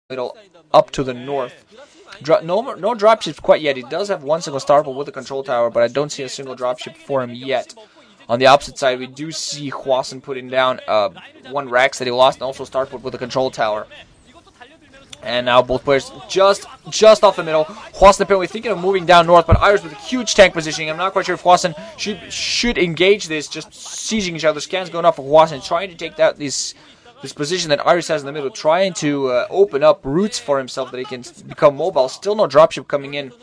middle up to the north. No dropships quite yet. He does have one single starport with a control tower, but I don't see a single dropship for him yet. On the opposite side, we do see Hwasin putting down one Rex that he lost, and also starport with a control tower. And now both players just off the middle. Hwasin apparently thinking of moving down north, but Iris with a huge tank positioning. I'm not quite sure if Hwasin should engage this, just sieging each other. Scans going off for Hwasin, trying to take that this position that Iris has in the middle, trying to open up routes for himself that he can become mobile. Still no dropship coming in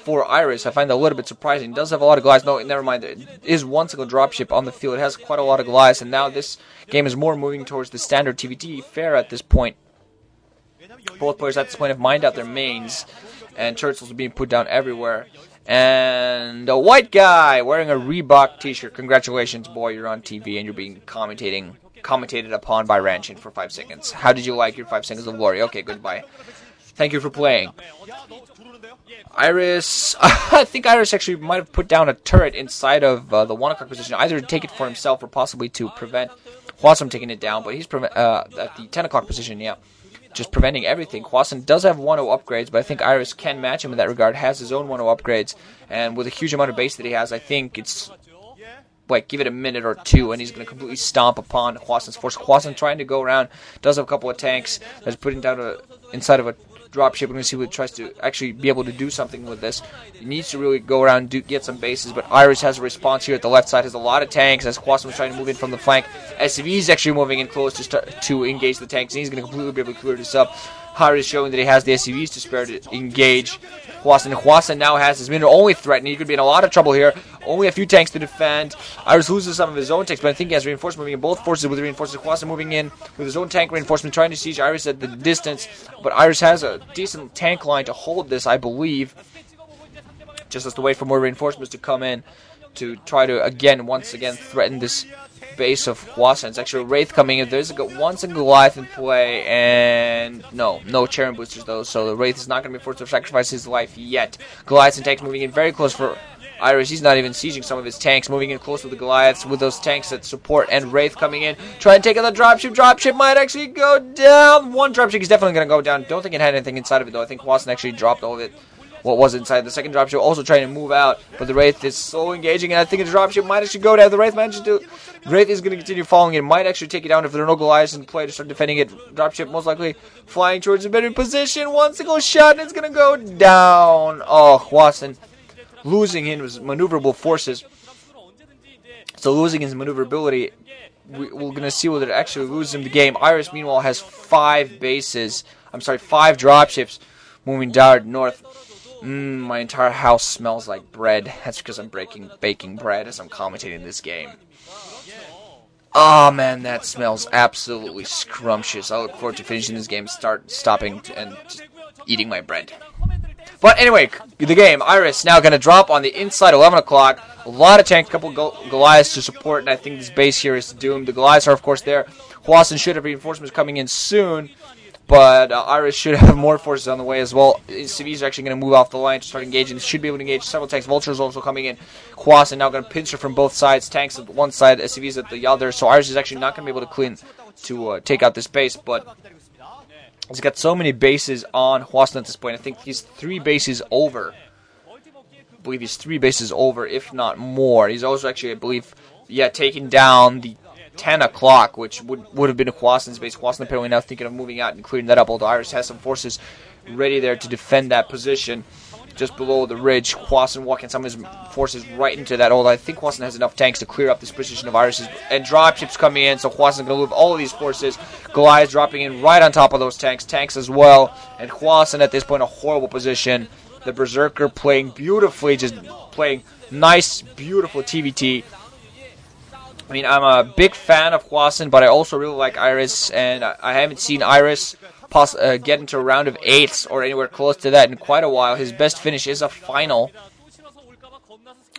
for Iris. I find that a little bit surprising. He does have a lot of Goliaths. No, never mind. There is one single dropship on the field. It has quite a lot of Goliaths, and now this game is more moving towards the standard TVT fare at this point. Both players at this point have mined out their mains, and turtles are being put down everywhere. And a white guy wearing a Reebok t-shirt. Congratulations, boy, you're on TV and you're being commentated upon by Ranchin for 5 seconds. How did you like your 5 seconds of glory? Okay, goodbye. Thank you for playing. Iris, I think Iris actually might have put down a turret inside of the 1 o'clock position, either to take it for himself or possibly to prevent Hwasin from taking it down, but he's at the 10 o'clock position, yeah. Just preventing everything. Hwasin does have 1-0 upgrades, but I think Iris can match him in that regard. Has his own 1-0 upgrades, and with a huge amount of base that he has, I think it's like give it a minute or two, and he's going to completely stomp upon Hwasin's force. Hwasin trying to go around, does have a couple of tanks that's putting down inside of a dropship. We're going to see what he tries to actually be able to do something with this. He needs to really go around and get some bases, but Iris has a response here at the left side. Has a lot of tanks as Hwasin was trying to move in from the flank. SCV is actually moving in close to engage the tanks, and he's going to completely be able to clear this up. Iris showing that he has the SCVs to spare to engage Hwasin. Hwasin now has his mineral only threat, and he could be in a lot of trouble here. Only a few tanks to defend. Iris loses some of his own tanks, but I think he has reinforcement moving in both forces with reinforcements. Hwasin moving in with his own tank reinforcement, trying to siege Iris at the distance. But Iris has a decent tank line to hold this, I believe. Just has to wait for more reinforcements to come in to try to, once again, threaten this base of Hwasin. It's actually a Wraith coming in. There's one single Goliath in play, and no Charon boosters though, so the Wraith is not going to be forced to sacrifice his life yet. Goliaths and tanks moving in very close for Iris. He's not even sieging some of his tanks, moving in close with the Goliaths, with those tanks that support, and Wraith coming in, trying to take out the dropship. Dropship might actually go down. One dropship is definitely going to go down. Don't think it had anything inside of it though. I think Hwasin actually dropped all of it. What was inside the second dropship, also trying to move out, but the Wraith is so engaging, and I think the dropship might actually go down. The Wraith is going to continue following it, might actually take it down if there are no Goliaths in play to start defending it. Dropship most likely flying towards a better position. One single shot, and it's going to go down. Oh, Hwasin losing his maneuverable forces. So losing his maneuverability, we're going to see whether it actually loses him the game. Iris, meanwhile, has 5 dropships moving down north. My entire house smells like bread. That's because I'm baking bread as I'm commentating this game. Oh man, that smells absolutely scrumptious. I look forward to finishing this game, stopping and just eating my bread. But anyway, the game. Iris now going to drop on the inside 11 o'clock. A lot of tanks, a couple Goliaths to support, and I think this base here is doomed. The Goliaths are, of course, there. Hwasin should have reinforcements coming in soon. But Iris should have more forces on the way as well. Civis are actually going to move off the line to start engaging. Should be able to engage several tanks. Vultures also coming in. Hwasin now going to pincer from both sides. Tanks at one side, SCVs at the other. So Iris is actually not going to be able to take out this base. But he's got so many bases on Hwasin at this point. I think he's 3 bases over. I believe he's 3 bases over, if not more. He's also actually, I believe, taking down the 10 o'clock, which would have been a Hwasin's base. Hwasin apparently now thinking of moving out and clearing that up, although Iris has some forces ready there to defend that position just below the ridge. Hwasin walking some of his forces right into that, although I think Hwasin has enough tanks to clear up this position of Iris's, and dropships coming in, so Hwasin's going to move all of these forces. Goliath dropping in right on top of those tanks as well, and Hwasin at this point in a horrible position. The Berserker playing beautifully, just playing nice, beautiful TVT. I mean, I'm a big fan of Hwasin, but I also really like Iris, and I haven't seen Iris get into a round of 8s or anywhere close to that in quite a while. His best finish is a final.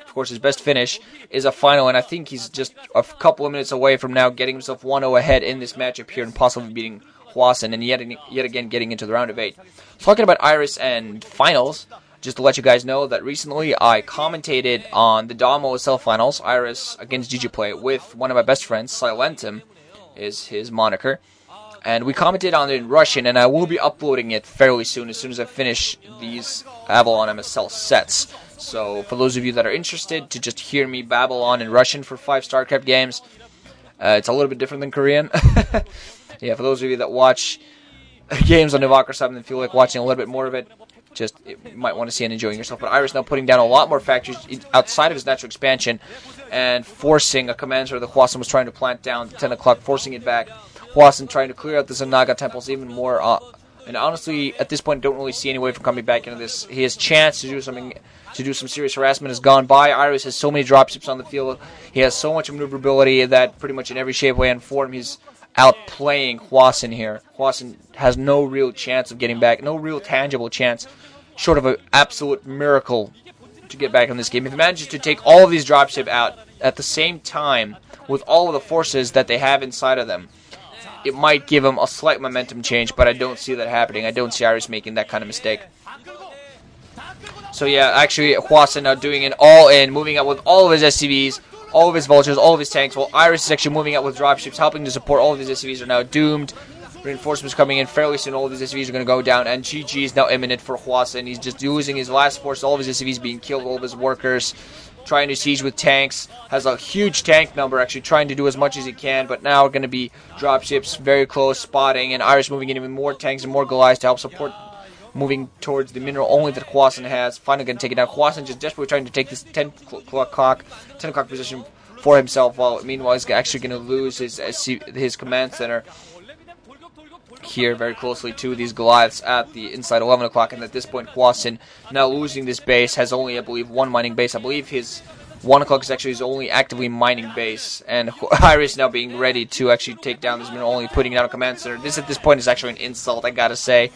Of course, his best finish is a final, and I think he's just a couple of minutes away from now getting himself 1-0 ahead in this matchup here and possibly beating Hwasin and yet again getting into the round of 8. Talking about Iris and finals, just to let you guys know that recently I commentated on the Avalon MSL finals, Iris against GGPlay, with one of my best friends, Silentum is his moniker. And we commented on it in Russian, and I will be uploading it fairly soon as I finish these Avalon MSL sets. So for those of you that are interested to just hear me babble on in Russian for 5 StarCraft games, it's a little bit different than Korean. Yeah, for those of you that watch games on Nivak or something and feel like watching a little bit more of it, you might want to see and enjoying yourself. But Iris now putting down a lot more factories outside of his natural expansion and forcing a commander that Hwasin was trying to plant down at 10 o'clock, forcing it back. Hwasin trying to clear out the Zanaga temples even more. And honestly, at this point, don't really see any way from coming back into this. His chance to do something, to do some serious harassment has gone by. Iris has so many dropships on the field. He has so much maneuverability that pretty much in every shape, way, and form, he's outplaying Hwasin here. Hwasin has no real chance of getting back, no real tangible chance, short of an absolute miracle to get back in this game. If he manages to take all of these dropships out at the same time with all of the forces that they have inside of them, it might give him a slight momentum change, but I don't see that happening. I don't see Iris making that kind of mistake. So yeah, actually Hwasin now doing an all-in, moving out with all of his SCVs, all of his vultures, all of his tanks, while Iris is actually moving out with dropships, helping to support. All of his SCVs are now doomed. Reinforcements coming in fairly soon. All of his SCVs are going to go down, and GG is now imminent for Hwasin. He's just losing his last force. All of his SCVs being killed. All of his workers trying to siege with tanks. Has a huge tank number, actually trying to do as much as he can, but now going to be dropships very close, spotting, and Iris moving in even more tanks and more Goliaths to help support, moving towards the mineral only that Hwasin has. Finally going to take it down. Hwasin just desperately trying to take this 10 o'clock position for himself, while meanwhile he's actually going to lose his command center here very closely to these Goliaths at the inside 11 o'clock. And at this point, Hwasin now losing this base, has only, I believe, one mining base. I believe his 1 o'clock is actually his only actively mining base, and Iris now being ready to actually take down this mineral, only putting down a command center. This at this point is actually an insult, I gotta say.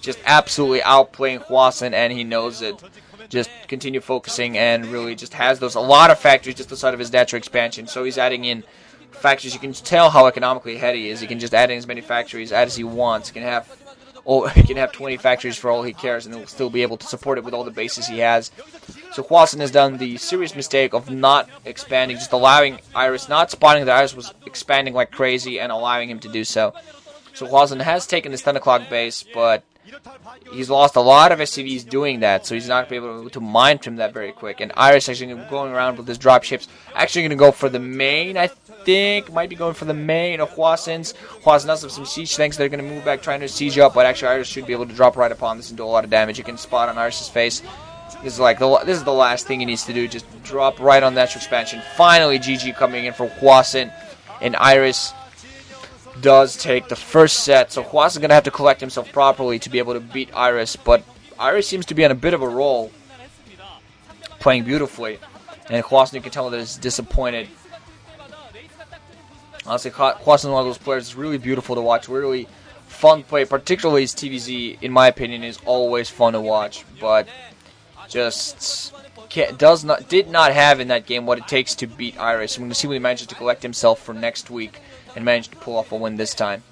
Just absolutely outplaying Hwasin, and he knows it. Just continue focusing, and really just has a lot of factories just outside of his natural expansion. So he's adding in factories. You can tell how economically ahead he is. He can just add in as many factories as he wants. He can have 20 factories for all he cares, and he'll still be able to support it with all the bases he has. So Hwasin has done the serious mistake of not expanding, just allowing Iris, not spotting that Iris was expanding like crazy and allowing him to do so. So Hwasin has taken this 10 o'clock base, but he's lost a lot of SCVs doing that, so he's not going to be able to mine from that very quick. And Iris actually going around with his dropships, actually going to go for the main, I think. Might be going for the main of Hwasin's. Hwasin does have some siege tanks that are going to move back, trying to siege up, but actually Iris should be able to drop right upon this and do a lot of damage. You can spot on Iris's face. This is the last thing he needs to do, just drop right on natural expansion. Finally, GG coming in for Hwasin, and Iris does take the first set. So Hwasin's going to have to collect himself properly to be able to beat Iris, but Iris seems to be on a bit of a roll, playing beautifully, and Hwasin, you can tell that is disappointed. Honestly, Hwasin is one of those players that's really beautiful to watch, really fun play, particularly his TVZ, in my opinion, is always fun to watch, but just did not have in that game what it takes to beat Iris. I'm going to see what he manages to collect himself for next week and manage to pull off a win this time.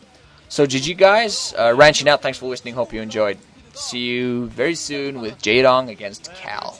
So GG guys, ranching out, thanks for listening, hope you enjoyed. See you very soon with Jaedong against Cal.